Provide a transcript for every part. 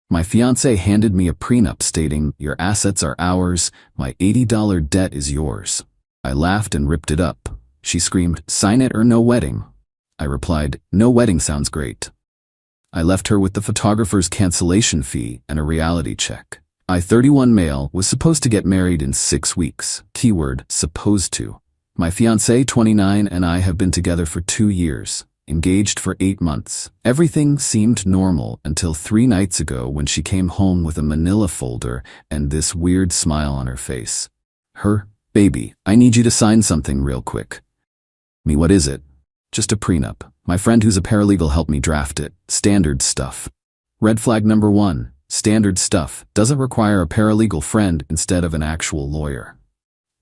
My fiancé handed me a prenup stating, "Your assets are ours, my $80 debt is yours." I laughed and ripped it up. She screamed, "Sign it or no wedding." I replied, "No wedding sounds great." I left her with the photographer's cancellation fee and a reality check. I, 31 male, was supposed to get married in 6 weeks. Keyword, supposed to. My fiancé, 29, and I have been together for 2 years, engaged for 8 months. Everything seemed normal until 3 nights ago when she came home with a manila folder and this weird smile on her face. "Baby, I need you to sign something real quick." Me, what is it? "Just a prenup. My friend who's a paralegal helped me draft it. Standard stuff." Red flag number 1. Standard stuff doesn't require a paralegal friend instead of an actual lawyer.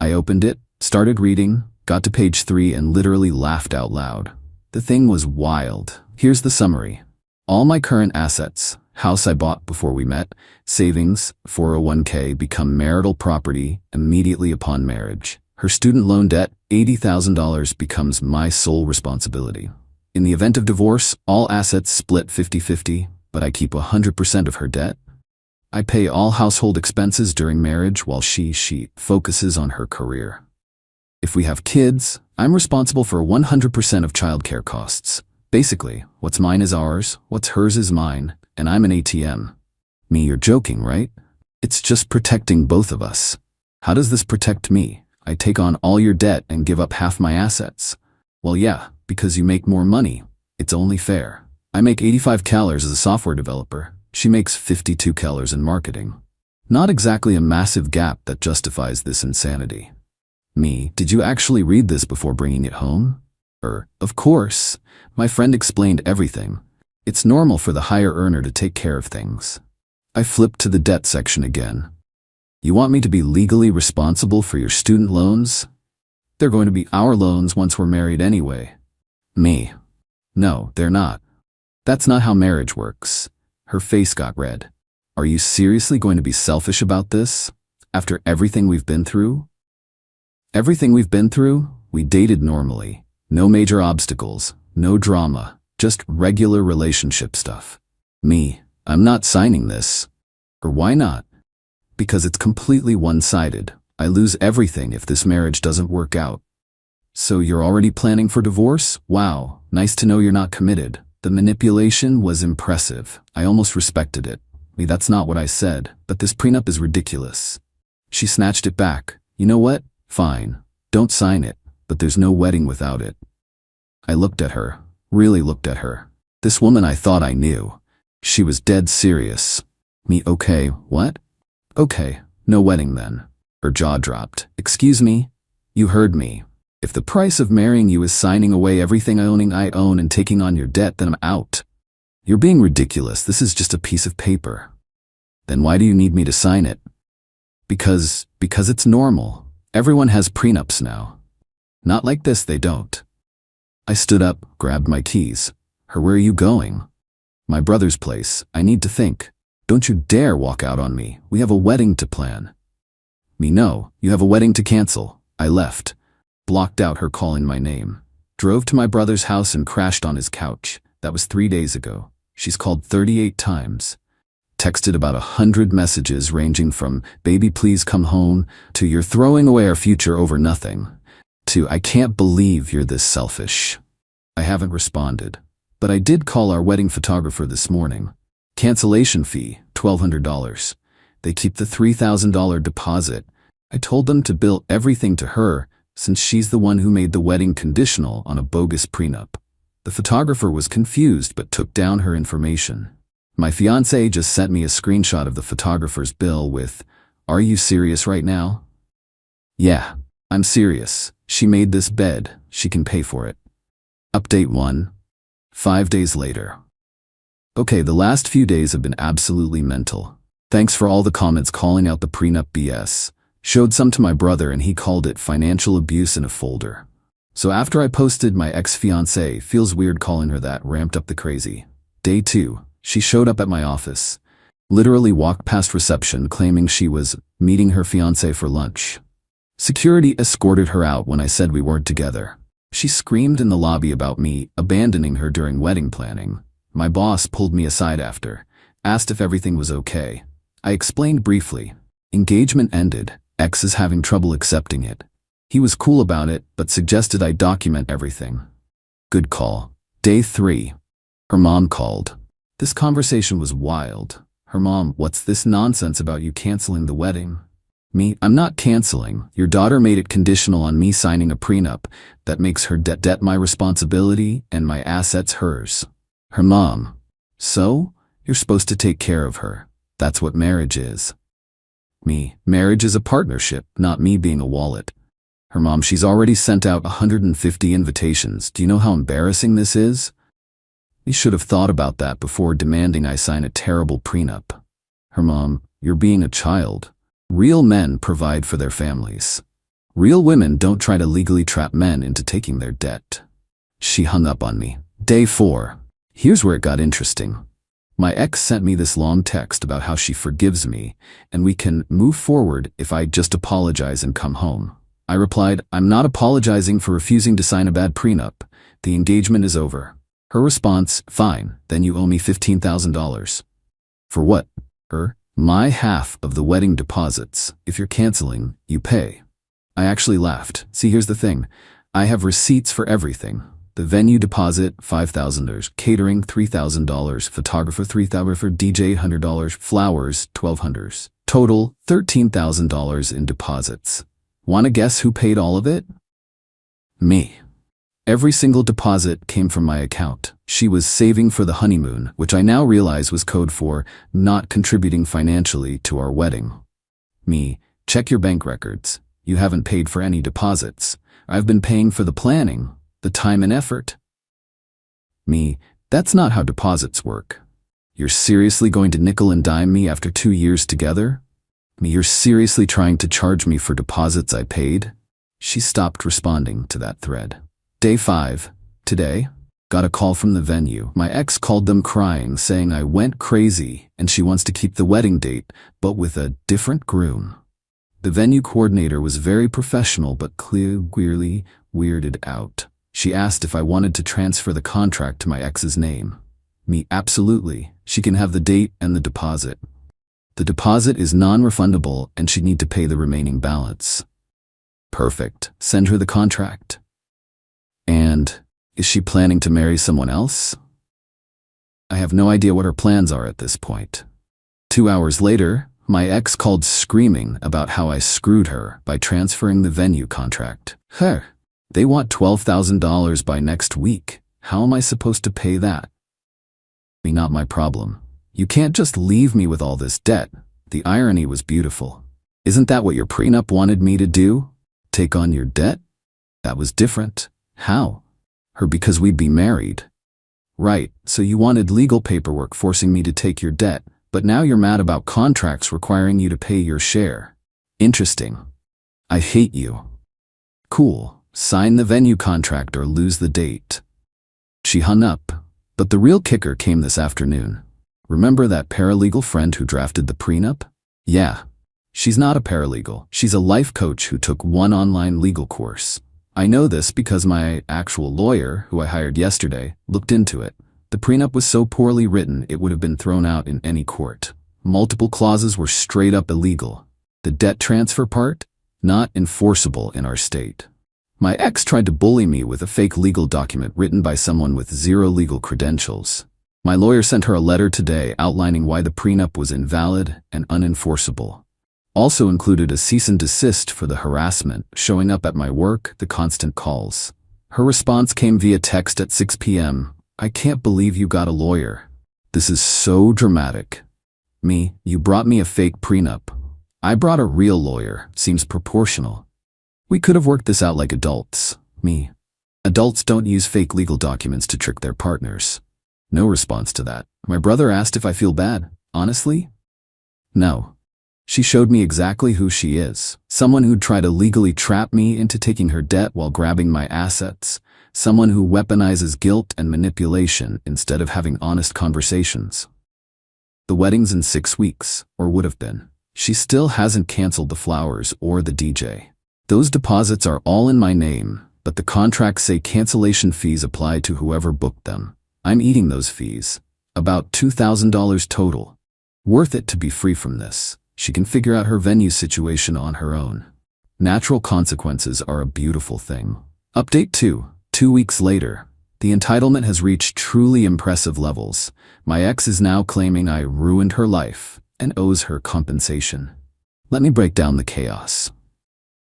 I opened it, started reading, got to page 3 and literally laughed out loud. The thing was wild. Here's the summary. All my current assets, house I bought before we met, savings, 401k become marital property immediately upon marriage. Her student loan debt, $80,000, becomes my sole responsibility. In the event of divorce, all assets split 50-50, but I keep 100% of her debt. I pay all household expenses during marriage while she focuses on her career. If we have kids, I'm responsible for 100% of childcare costs. Basically, what's mine is ours, what's hers is mine, and I'm an ATM. Me, you're joking, right? It's just protecting both of us. How does this protect me? I take on all your debt and give up half my assets. Well, yeah, because you make more money. It's only fair. I make $85,000 as a software developer. She makes $52,000 in marketing. Not exactly a massive gap that justifies this insanity. Me, did you actually read this before bringing it home? Of course. My friend explained everything. It's normal for the higher earner to take care of things. I flipped to the debt section again. You want me to be legally responsible for your student loans? They're going to be our loans once we're married anyway. Me. No, they're not. That's not how marriage works. Her face got red. Are you seriously going to be selfish about this? After everything we've been through? Everything we've been through? We dated normally. No major obstacles, no drama, just regular relationship stuff. Me, I'm not signing this. Or why not? Because it's completely one-sided. I lose everything if this marriage doesn't work out. So you're already planning for divorce? Wow, nice to know you're not committed. The manipulation was impressive. I almost respected it. That's not what I said, but this prenup is ridiculous. She snatched it back. You know what? Fine. Don't sign it, but there's no wedding without it. I looked at her, really looked at her. This woman I thought I knew. She was dead serious. Me, okay, what? Okay, no wedding then. Her jaw dropped. Excuse me? You heard me. If the price of marrying you is signing away everything I own and taking on your debt, then I'm out. You're being ridiculous. This is just a piece of paper. Then why do you need me to sign it? Because it's normal. Everyone has prenups now. Not like this, they don't. I stood up, grabbed my keys. Where are you going? My brother's place. I need to think. Don't you dare walk out on me. We have a wedding to plan. Me, no, you have a wedding to cancel. I left. Blocked out her calling my name. Drove to my brother's house and crashed on his couch. That was 3 days ago. She's called 38 times. Texted about 100 messages ranging from, "Baby, please come home," to "You're throwing away our future over nothing," to "I can't believe you're this selfish." I haven't responded, but I did call our wedding photographer this morning. Cancellation fee, $1,200. They keep the $3,000 deposit. I told them to bill everything to her since she's the one who made the wedding conditional on a bogus prenup. The photographer was confused but took down her information. My fiancé just sent me a screenshot of the photographer's bill with, "Are you serious right now?" Yeah, I'm serious. She made this bed. She can pay for it. Update 1. 5 days later. Okay, the last few days have been absolutely mental. Thanks for all the comments calling out the prenup BS. Showed some to my brother and he called it financial abuse in a folder. So after I posted my ex-fiancée, feels weird calling her that, ramped up the crazy. Day 2. She showed up at my office. Literally walked past reception claiming she was meeting her fiancé for lunch. Security escorted her out when I said we weren't together. She screamed in the lobby about me abandoning her during wedding planning. My boss pulled me aside after. asked if everything was okay. I explained briefly. Engagement ended. Ex is having trouble accepting it. He was cool about it, but suggested I document everything. Good call. Day 3. Her mom called. This conversation was wild. Her mom, what's this nonsense about you canceling the wedding? Me, I'm not canceling. Your daughter made it conditional on me signing a prenup that makes her debt my responsibility and my assets hers. Her mom, so? You're supposed to take care of her. That's what marriage is. Me, marriage is a partnership, not me being a wallet. Her mom, she's already sent out 150 invitations. Do you know how embarrassing this is? You should have thought about that before demanding I sign a terrible prenup. Her mom, you're being a child. Real men provide for their families. Real women don't try to legally trap men into taking their debt. She hung up on me. Day 4. Here's where it got interesting. My ex sent me this long text about how she forgives me, and we can move forward if I just apologize and come home. I replied, I'm not apologizing for refusing to sign a bad prenup. The engagement is over. Her response, fine, then you owe me $15,000. For what? Her? My half of the wedding deposits. If you're canceling, you pay. I actually laughed. See, here's the thing. I have receipts for everything. The venue deposit, $5,000, catering, $3,000, photographer, $3,000, DJ, $100, flowers, $1,200. Total, $13,000 in deposits. Wanna guess who paid all of it? Me. Every single deposit came from my account. She was saving for the honeymoon, which I now realize was code for not contributing financially to our wedding. Me, check your bank records. You haven't paid for any deposits. I've been paying for the planning, the time and effort. Me, that's not how deposits work. You're seriously going to nickel and dime me after 2 years together? Me, you're seriously trying to charge me for deposits I paid? She stopped responding to that thread. Day 5. Today, got a call from the venue. My ex called them crying, saying I went crazy and she wants to keep the wedding date, but with a different groom. The venue coordinator was very professional but clearly weirded out. She asked if I wanted to transfer the contract to my ex's name. Me, absolutely. She can have the date and the deposit. The deposit is non-refundable and she'd need to pay the remaining balance. Perfect. Send her the contract. And is she planning to marry someone else? I have no idea what her plans are at this point. 2 hours later, my ex called screaming about how I screwed her by transferring the venue contract. They want $12,000 by next week. How am I supposed to pay that? Not my problem. You can't just leave me with all this debt. The irony was beautiful. Isn't that what your prenup wanted me to do? Take on your debt? That was different. How? Her, because we'd be married. Right, so you wanted legal paperwork forcing me to take your debt, but now you're mad about contracts requiring you to pay your share. Interesting. I hate you. Cool, sign the venue contract or lose the date. She hung up, but the real kicker came this afternoon. Remember that paralegal friend who drafted the prenup? Yeah. She's not a paralegal. She's a life coach who took one online legal course. I know this because my actual lawyer, who I hired yesterday, looked into it. The prenup was so poorly written it would have been thrown out in any court. Multiple clauses were straight up illegal. The debt transfer part? Not enforceable in our state. My ex tried to bully me with a fake legal document written by someone with zero legal credentials. My lawyer sent her a letter today outlining why the prenup was invalid and unenforceable. Also included a cease and desist for the harassment, showing up at my work, the constant calls. Her response came via text at 6 p.m. I can't believe you got a lawyer. This is so dramatic. Me, you brought me a fake prenup. I brought a real lawyer. Seems proportional. We could have worked this out like adults. Me. Adults don't use fake legal documents to trick their partners. No response to that. My brother asked if I feel bad. Honestly? No. She showed me exactly who she is. Someone who'd try to legally trap me into taking her debt while grabbing my assets. Someone who weaponizes guilt and manipulation instead of having honest conversations. The wedding's in 6 weeks, or would have been. She still hasn't canceled the flowers or the DJ. Those deposits are all in my name, but the contracts say cancellation fees apply to whoever booked them. I'm eating those fees. About $2,000 total. Worth it to be free from this. She can figure out her venue situation on her own. Natural consequences are a beautiful thing. Update 2. 2 weeks later. The entitlement has reached truly impressive levels. My ex is now claiming I ruined her life and owes her compensation. Let me break down the chaos.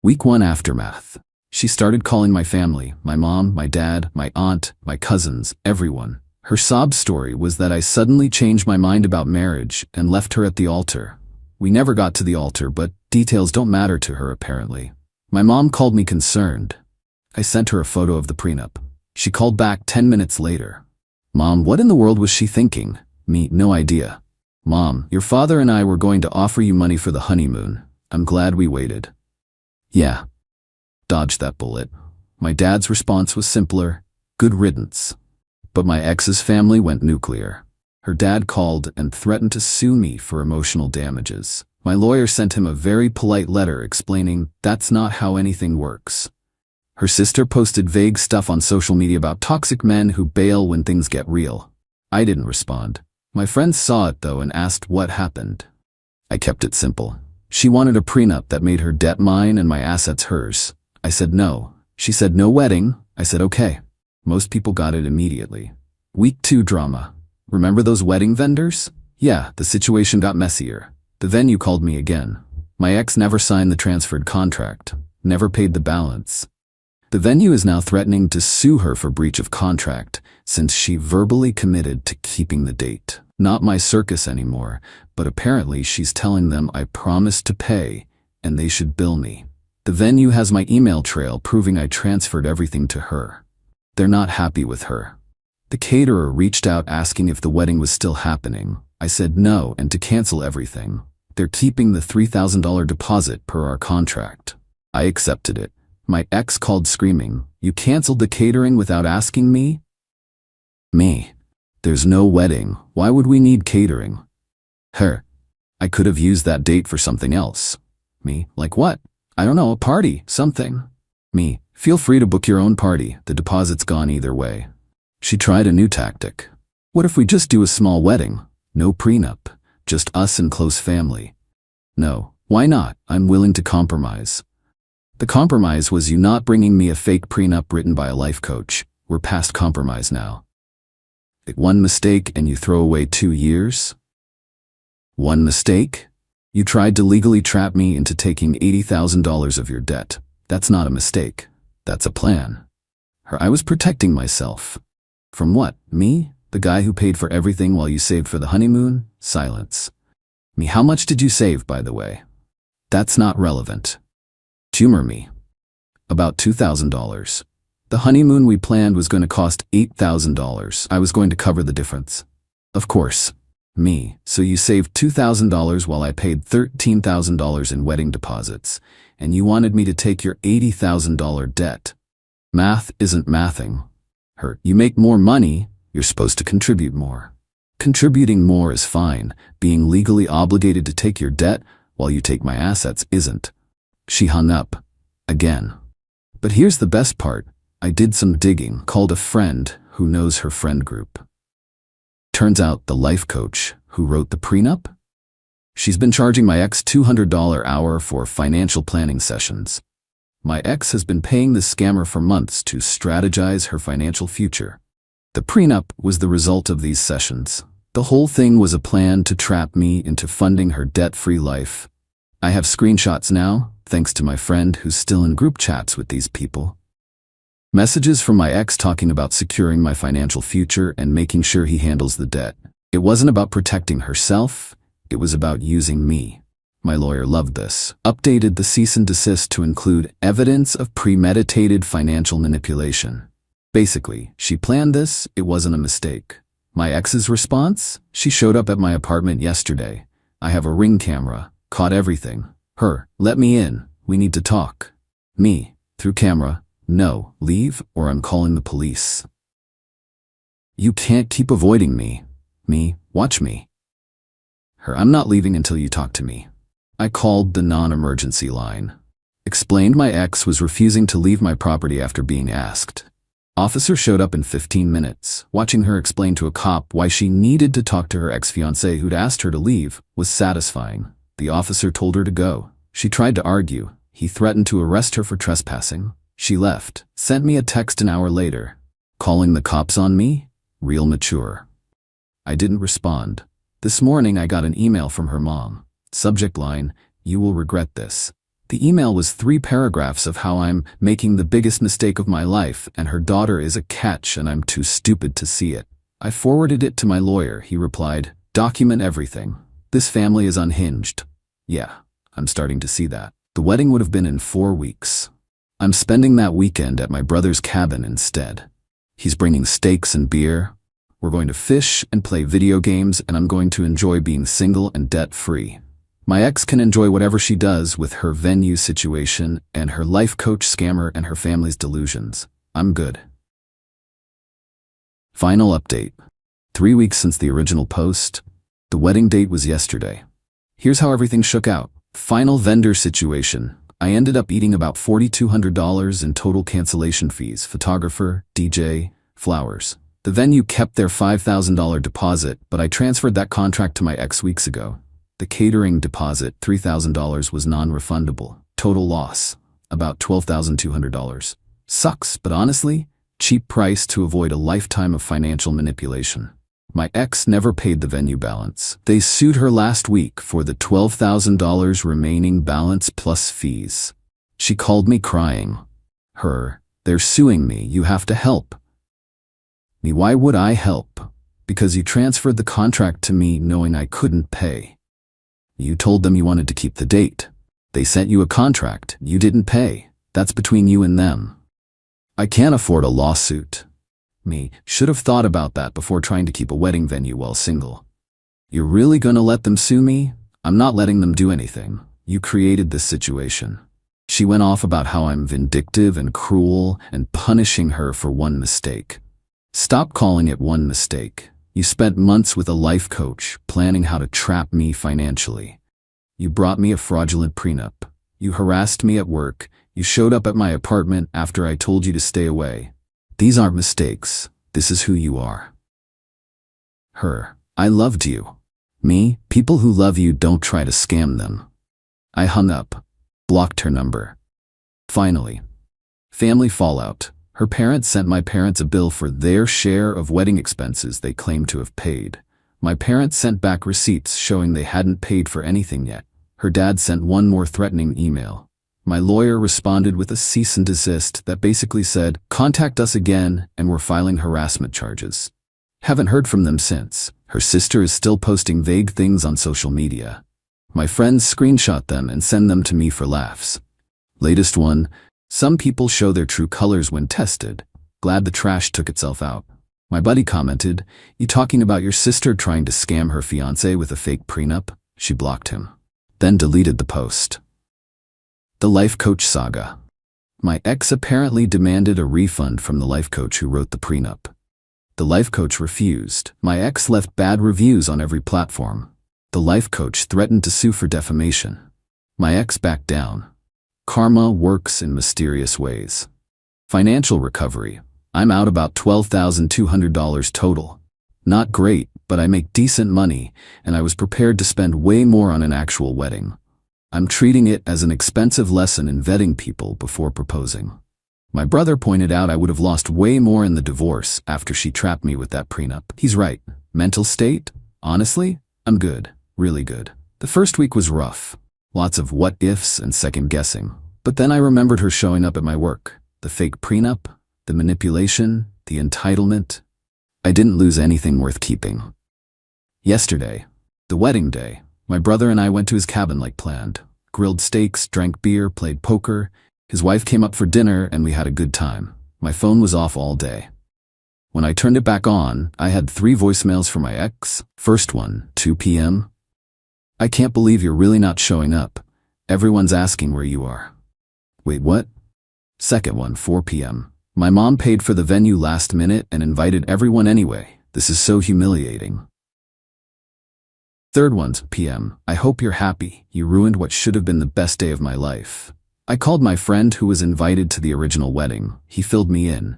Week 1 aftermath. She started calling my family, my mom, my dad, my aunt, my cousins, everyone. Her sob story was that I suddenly changed my mind about marriage and left her at the altar. We never got to the altar, but details don't matter to her apparently. My mom called me concerned. I sent her a photo of the prenup. She called back 10 minutes later. Mom, what in the world was she thinking? Me, no idea. Mom, your father and I were going to offer you money for the honeymoon. I'm glad we waited. Yeah. Dodged that bullet. My dad's response was simpler. Good riddance. But my ex's family went nuclear. Her dad called and threatened to sue me for emotional damages. My lawyer sent him a very polite letter explaining that's not how anything works. Her sister posted vague stuff on social media about toxic men who bail when things get real. I didn't respond. My friends saw it though and asked what happened. I kept it simple. She wanted a prenup that made her debt mine and my assets hers. I said no. She said no wedding. I said okay. Most people got it immediately. Week 2 drama. Remember those wedding vendors? Yeah, the situation got messier. The venue called me again. My ex never signed the transferred contract, never paid the balance. The venue is now threatening to sue her for breach of contract since she verbally committed to keeping the date. Not my circus anymore, but apparently she's telling them I promised to pay and they should bill me. The venue has my email trail proving I transferred everything to her. They're not happy with her. The caterer reached out asking if the wedding was still happening. I said no and to cancel everything. They're keeping the $3,000 deposit per our contract. I accepted it. My ex called screaming, "You canceled the catering without asking me?" Me. There's no wedding. Why would we need catering? Her. I could have used that date for something else. Me. Like what? I don't know, a party, something. Me. Feel free to book your own party. The deposit's gone either way. She tried a new tactic. What if we just do a small wedding? No prenup. Just us and close family. No. Why not? I'm willing to compromise. The compromise was you not bringing me a fake prenup written by a life coach. We're past compromise now. One mistake and you throw away 2 years? One mistake? You tried to legally trap me into taking $80,000 of your debt. That's not a mistake. That's a plan. I was protecting myself. From what? Me? The guy who paid for everything while you saved for the honeymoon? Silence. Me, how much did you save, by the way? That's not relevant. Humor me. About $2,000. The honeymoon we planned was going to cost $8,000. I was going to cover the difference. Of course. Me. So you saved $2,000 while I paid $13,000 in wedding deposits, and you wanted me to take your $80,000 debt. Math isn't mathing. You make more money, you're supposed to contribute more. Contributing more is fine. Being legally obligated to take your debt while you take my assets isn't. She hung up. Again. But here's the best part. I did some digging, called a friend who knows her friend group. Turns out the life coach who wrote the prenup? She's been charging my ex $200 an hour for financial planning sessions. My ex has been paying this scammer for months to strategize her financial future. The prenup was the result of these sessions. The whole thing was a plan to trap me into funding her debt-free life. I have screenshots now, thanks to my friend who's still in group chats with these people. Messages from my ex talking about securing my financial future and making sure he handles the debt. It wasn't about protecting herself, it was about using me. My lawyer loved this. Updated the cease and desist to include evidence of premeditated financial manipulation. Basically, she planned this, it wasn't a mistake. My ex's response? She showed up at my apartment yesterday. I have a Ring camera, caught everything. Her, let me in, we need to talk. Me, through camera, no, leave or I'm calling the police. You can't keep avoiding me. Me, watch me. Her, I'm not leaving until you talk to me. I called the non-emergency line. Explained my ex was refusing to leave my property after being asked. Officer showed up in 15 minutes. Watching her explain to a cop why she needed to talk to her ex-fiancé who'd asked her to leave was satisfying. The officer told her to go. She tried to argue. He threatened to arrest her for trespassing. She left. Sent me a text an hour later. Calling the cops on me? Real mature. I didn't respond. This morning I got an email from her mom. Subject line, "You will regret this." The email was 3 paragraphs of how I'm making the biggest mistake of my life and her daughter is a catch and I'm too stupid to see it. I forwarded it to my lawyer. He replied, "Document everything. This family is unhinged." Yeah, I'm starting to see that. The wedding would have been in 4 weeks. I'm spending that weekend at my brother's cabin instead. He's bringing steaks and beer. We're going to fish and play video games and I'm going to enjoy being single and debt-free. My ex can enjoy whatever she does with her venue situation and her life coach scammer and her family's delusions. I'm good. Final update. 3 weeks since the original post. The wedding date was yesterday. Here's how everything shook out. Final vendor situation. I ended up eating about $4,200 in total cancellation fees, photographer, DJ, flowers. The venue kept their $5,000 deposit, but I transferred that contract to my ex weeks ago. The catering deposit, $3,000, was non-refundable. Total loss, about $12,200. Sucks, but honestly, cheap price to avoid a lifetime of financial manipulation. My ex never paid the venue balance. They sued her last week for the $12,000 remaining balance plus fees. She called me crying. They're suing me, you have to help. Me, why would I help? Because you transferred the contract to me knowing I couldn't pay. You told them you wanted to keep the date. They sent you a contract. You didn't pay. That's between you and them. I can't afford a lawsuit. Me, should have thought about that before trying to keep a wedding venue while single. You're really gonna let them sue me? I'm not letting them do anything. You created this situation. She went off about how I'm vindictive and cruel and punishing her for one mistake. Stop calling it one mistake. You spent months with a life coach planning how to trap me financially. You brought me a fraudulent prenup. You harassed me at work. You showed up at my apartment after I told you to stay away. These aren't mistakes. This is who you are. I loved you. Me, people who love you don't try to scam them. I hung up. Blocked her number. Finally. Family fallout. Her parents sent my parents a bill for their share of wedding expenses they claimed to have paid. My parents sent back receipts showing they hadn't paid for anything yet. Her dad sent one more threatening email. My lawyer responded with a cease and desist that basically said, "Contact us again and we're filing harassment charges." Haven't heard from them since. Her sister is still posting vague things on social media. My friends screenshot them and send them to me for laughs. Latest one, some people show their true colors when tested. Glad the trash took itself out. My buddy commented, "You talking about your sister trying to scam her fiancé with a fake prenup?" She blocked him. Then deleted the post. The life coach saga. My ex apparently demanded a refund from the life coach who wrote the prenup. The life coach refused. My ex left bad reviews on every platform. The life coach threatened to sue for defamation. My ex backed down. Karma works in mysterious ways. Financial recovery. I'm out about $12,200 total. Not great, but I make decent money, and I was prepared to spend way more on an actual wedding. I'm treating it as an expensive lesson in vetting people before proposing. My brother pointed out I would have lost way more in the divorce after she trapped me with that prenup. He's right. Mental state? Honestly, I'm good. Really good. The first week was rough. Lots of what-ifs and second-guessing. But then I remembered her showing up at my work. The fake prenup, the manipulation, the entitlement. I didn't lose anything worth keeping. Yesterday, the wedding day, my brother and I went to his cabin like planned. Grilled steaks, drank beer, played poker. His wife came up for dinner and we had a good time. My phone was off all day. When I turned it back on, I had 3 voicemails from my ex. First one, 2 p.m. "I can't believe you're really not showing up. Everyone's asking where you are." Wait, what? Second one, 4 p.m. "My mom paid for the venue last minute and invited everyone anyway. This is so humiliating." Third one, p.m. "I hope you're happy. You ruined what should have been the best day of my life." I called my friend who was invited to the original wedding. He filled me in.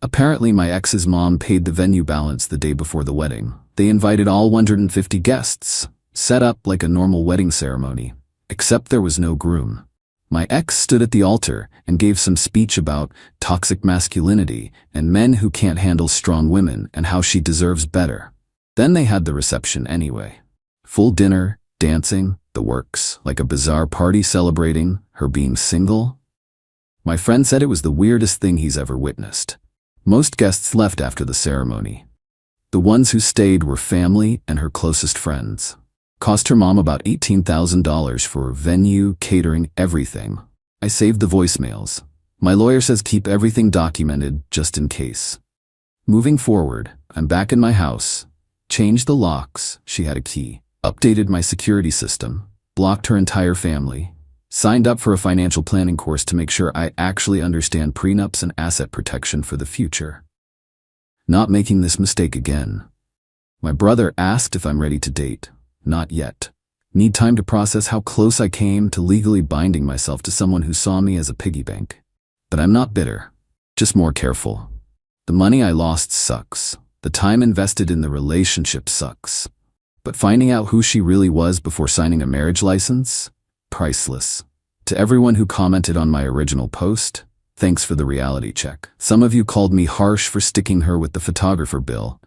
Apparently, my ex's mom paid the venue balance the day before the wedding. They invited all 150 guests, set up like a normal wedding ceremony, except there was no groom. My ex stood at the altar and gave some speech about toxic masculinity and men who can't handle strong women and how she deserves better. Then they had the reception anyway. Full dinner, dancing, the works, like a bizarre party celebrating her being single. My friend said it was the weirdest thing he's ever witnessed. Most guests left after the ceremony. The ones who stayed were family and her closest friends. Cost her mom about $18,000 for venue, catering, everything. I saved the voicemails. My lawyer says keep everything documented just in case. Moving forward, I'm back in my house. Changed the locks, she had a key. Updated my security system. Blocked her entire family. Signed up for a financial planning course to make sure I actually understand prenups and asset protection for the future. Not making this mistake again. My brother asked if I'm ready to date. Not yet. Need time to process how close I came to legally binding myself to someone who saw me as a piggy bank. But I'm not bitter, just more careful. The money I lost sucks. The time invested in the relationship sucks. But finding out who she really was before signing a marriage license? Priceless. To everyone who commented on my original post, thanks for the reality check. Some of you called me harsh for sticking her with the photographer bill.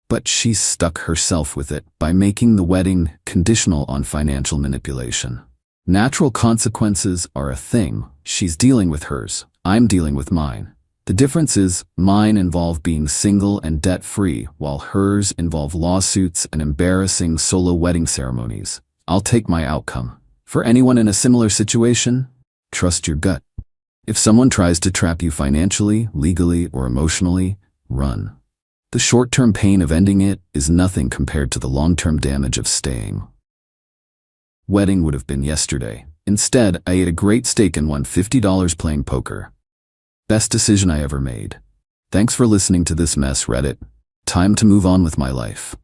But she stuck herself with it by making the wedding conditional on financial manipulation. Natural consequences are a thing. She's dealing with hers. I'm dealing with mine. The difference is, mine involve being single and debt-free, while hers involve lawsuits and embarrassing solo wedding ceremonies. I'll take my outcome. For anyone in a similar situation, trust your gut. If someone tries to trap you financially, legally, or emotionally, run. The short-term pain of ending it is nothing compared to the long-term damage of staying. Wedding would have been yesterday. Instead, I ate a great steak and won $50 playing poker. Best decision I ever made. Thanks for listening to this mess, Reddit. Time to move on with my life.